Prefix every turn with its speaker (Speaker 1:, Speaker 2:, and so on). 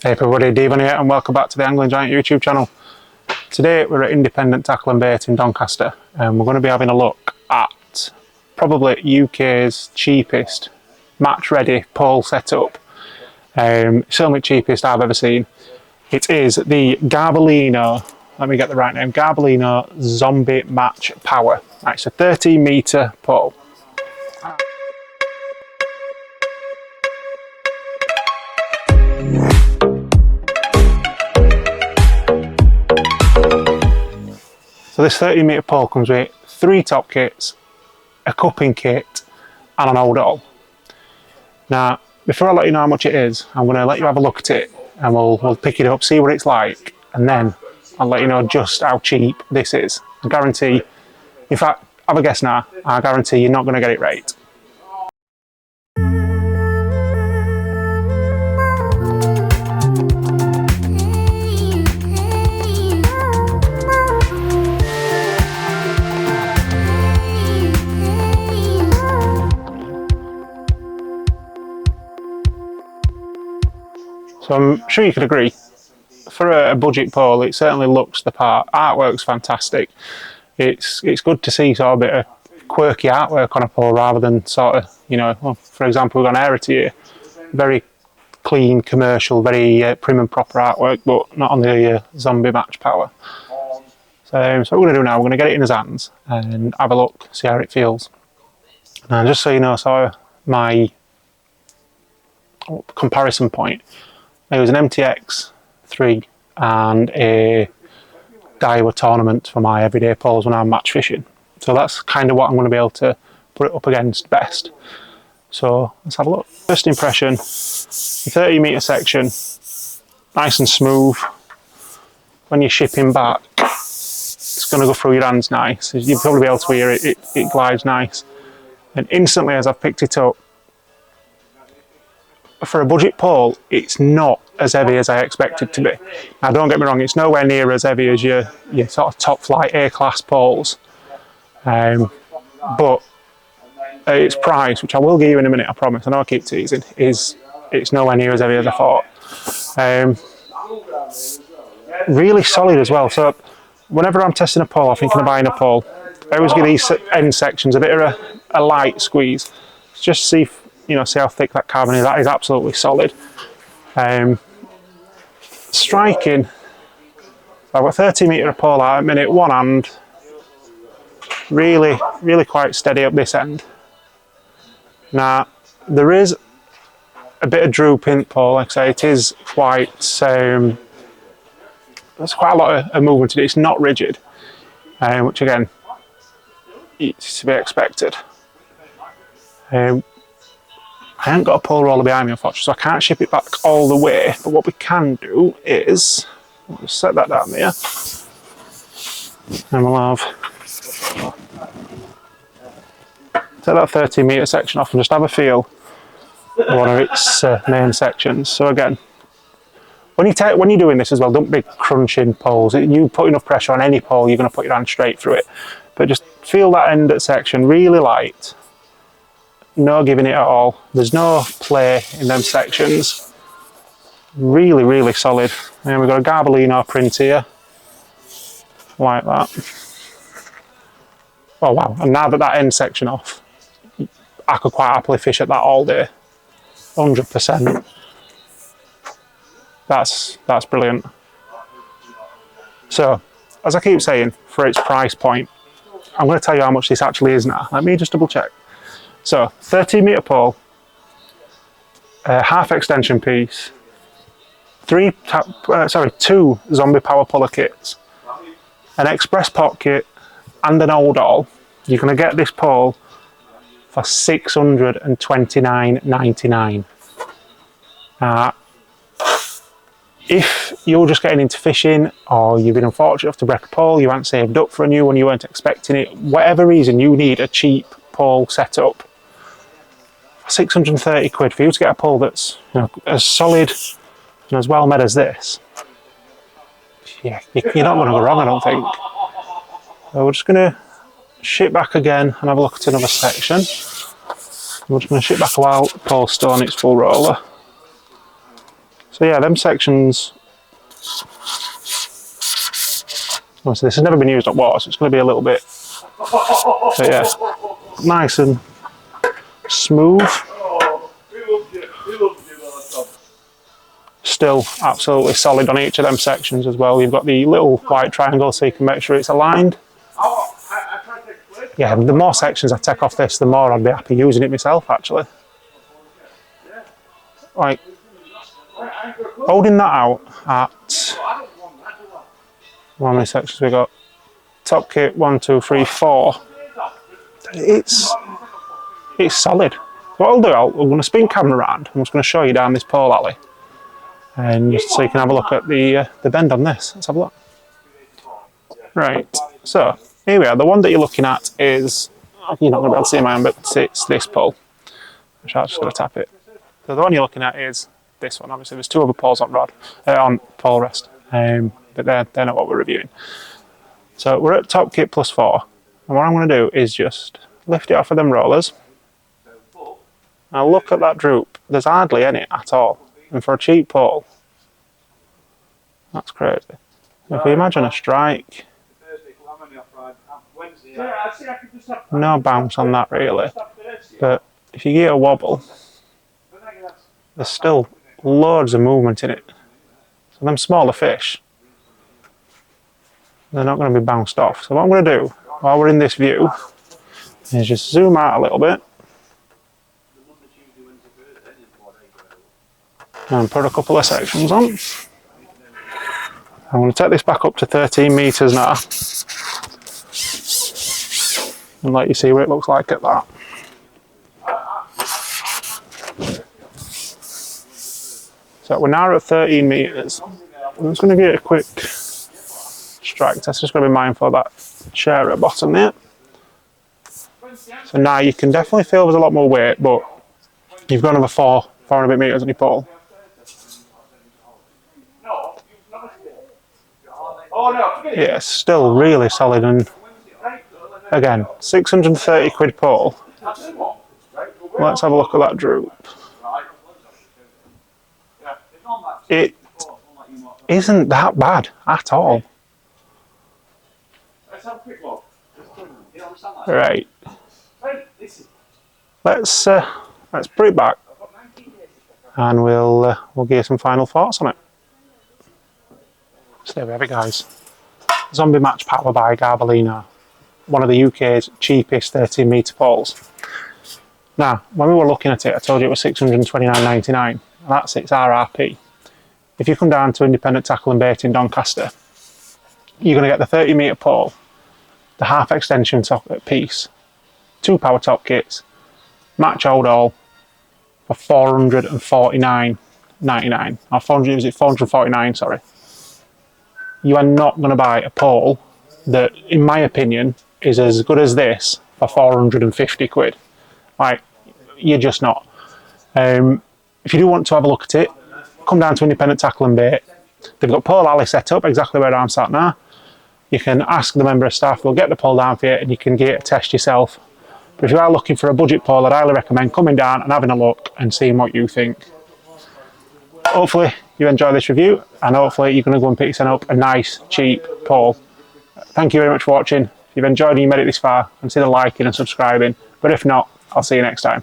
Speaker 1: Hey everybody, Devon here and welcome back to the Angling Giant YouTube channel. Today we're at Independent Tackle and Bait in Doncaster and we're going to be having a look at probably UK's cheapest match ready pole setup. Certainly cheapest I've ever seen. It is the Garbolino, let me get the right name, Garbolino Zombie Match Power. Right, it's a 13 metre pole. So this 13 metre pole comes with 3 top kits, a cupping kit and an old all. Now, before I let you know how much it is, I'm going to let you have a look at it and we'll pick it up, see what it's like, and then I'll let you know just how cheap this is. I guarantee, in fact, have a guess now, I guarantee you're not going to get it right. So I'm sure you could agree, for a budget pole it certainly looks the part. Artwork's fantastic. It's good to see sort of a bit of quirky artwork on a pole rather than sort of, you know, well, for example we've got an Aerity here, very clean, commercial, very prim and proper artwork, but not on the Zombie Match Power. So what we're going to do now, we're going to get it in his hands and have a look, see how it feels. And just so you know, so my comparison point, it was an MTX 3 and a Daiwa tournament for my everyday poles when I'm match fishing. So that's kind of what I'm going to be able to put it up against best. So let's have a look. First impression, 30 metre section, nice and smooth. When you're shipping back, it's going to go through your hands nice. You'll probably be able to hear it, it glides nice. And instantly as I've picked it up, for a budget pole, it's not as heavy as I expected to be. Now don't get me wrong, it's nowhere near as heavy as your sort of top flight A-class poles. But at its price, which I will give you in a minute, I promise, I know I keep teasing, it's nowhere near as heavy as I thought. Really solid as well. So whenever I'm testing a pole, I'm thinking of buying a pole, I always give these end sections a bit of a light squeeze, just to see if, see how thick that carbon is. That is absolutely solid. Striking, I've got 30 metre of pole out at minute, one hand, really quite steady up this end. Now there is a bit of droop in the pole, like I say, it is quite, there's quite a lot of movement in it, it's not rigid, which again, it's to be expected. I haven't got a pole roller behind me unfortunately, so I can't ship it back all the way, but what we can do is, I'll just set that down there, and we'll have, take that 13 metre section off and just have a feel of one of its main sections. So again, when you're doing this as well, don't be crunching poles. You put enough pressure on any pole, you're going to put your hand straight through it. But just feel that end section really light. No giving it at all. There's no play in them sections. Really solid. And we've got a Garbolino print here, like that. Oh wow! And now that end section off, I could quite happily fish at that all day. 100%. That's brilliant. So, as I keep saying, for its price point, I'm going to tell you how much this actually is now. Let me just double check. So, 13 metre pole, half extension piece, 2 Zombie Power puller kits, an express pot kit and an old all. You're going to get this pole for $629.99. If you're just getting into fishing or you've been unfortunate enough to break a pole, you haven't saved up for a new one, you weren't expecting it, whatever reason you need a cheap pole setup, 630 quid for you to get a pole that's as solid and as well made as this, yeah, you're not going to go wrong, I don't think. So we're just going to ship back again and have a look at another section. We're just going to ship back a while pole still on its full roller. So yeah, them sections, obviously this has never been used on water, so it's going to be a little bit, but yeah, nice and smooth. Still absolutely solid on each of them sections as well. You've got the little white triangle so you can make sure it's aligned. Yeah, the more sections I take off this, the more I'd be happy using it myself actually. Like, holding that out at, how many sections we got? Top kit, 1, 2, 3, 4. It's solid. What I'll do, I'm going to spin camera around. I'm just going to show you down this pole alley. And just so you can have a look at the bend on this. Let's have a look. Right, so here we are. The one that you're looking at is, you're not going to be able to see my hand, but it's this pole. I'm just going to tap it. So the one you're looking at is this one. Obviously there's 2 other poles on on pole rest, but they're not what we're reviewing. So we're at top kit plus 4, and what I'm going to do is just lift it off of them rollers. Now look at that droop. There's hardly any at all, and for a cheap pole, that's crazy. If we imagine a strike, no bounce on that really, but if you get a wobble, there's still loads of movement in it. So them smaller fish, they're not going to be bounced off. So what I'm going to do, while we're in this view, is just zoom out a little bit and put a couple of sections on. I'm going to take this back up to 13 metres now and let you see what it looks like at that. So we're now at 13 metres. I'm just going to get a quick strike test. Just got to be mindful of that chair at the bottom there. So now you can definitely feel there's a lot more weight, but you've got another 4 and a bit metres on your pole. Yeah, it's still really solid, and again, 630 quid pole. Let's have a look at that droop. It isn't that bad at all. Right. Let's put it back, and we'll give you some final thoughts on it. So there we have it, guys. Zombie Match Power by Garbolino, one of the UK's cheapest 13 metre poles. Now, when we were looking at it, I told you it was £629.99, and that's its RRP. If you come down to Independent Tackle and Bait in Doncaster, you're going to get the 30 metre pole, the half extension top piece, 2 power top kits, match hold all for £449.99. Or 449, sorry. You are not going to buy a pole that, in my opinion, is as good as this for 450 quid. Like, you're just not. If you do want to have a look at it, come down to Independent Tackle and Bait. They've got pole alley set up exactly where I'm sat now. You can ask the member of staff, they'll get the pole down for you and you can get a test yourself. But if you are looking for a budget pole, I'd highly recommend coming down and having a look and seeing what you think. Hopefully you enjoy this review, and hopefully you're going to go and pick yourself up a nice, cheap pole. Thank you very much for watching. If you've enjoyed and you made it this far, consider liking and subscribing. But if not, I'll see you next time.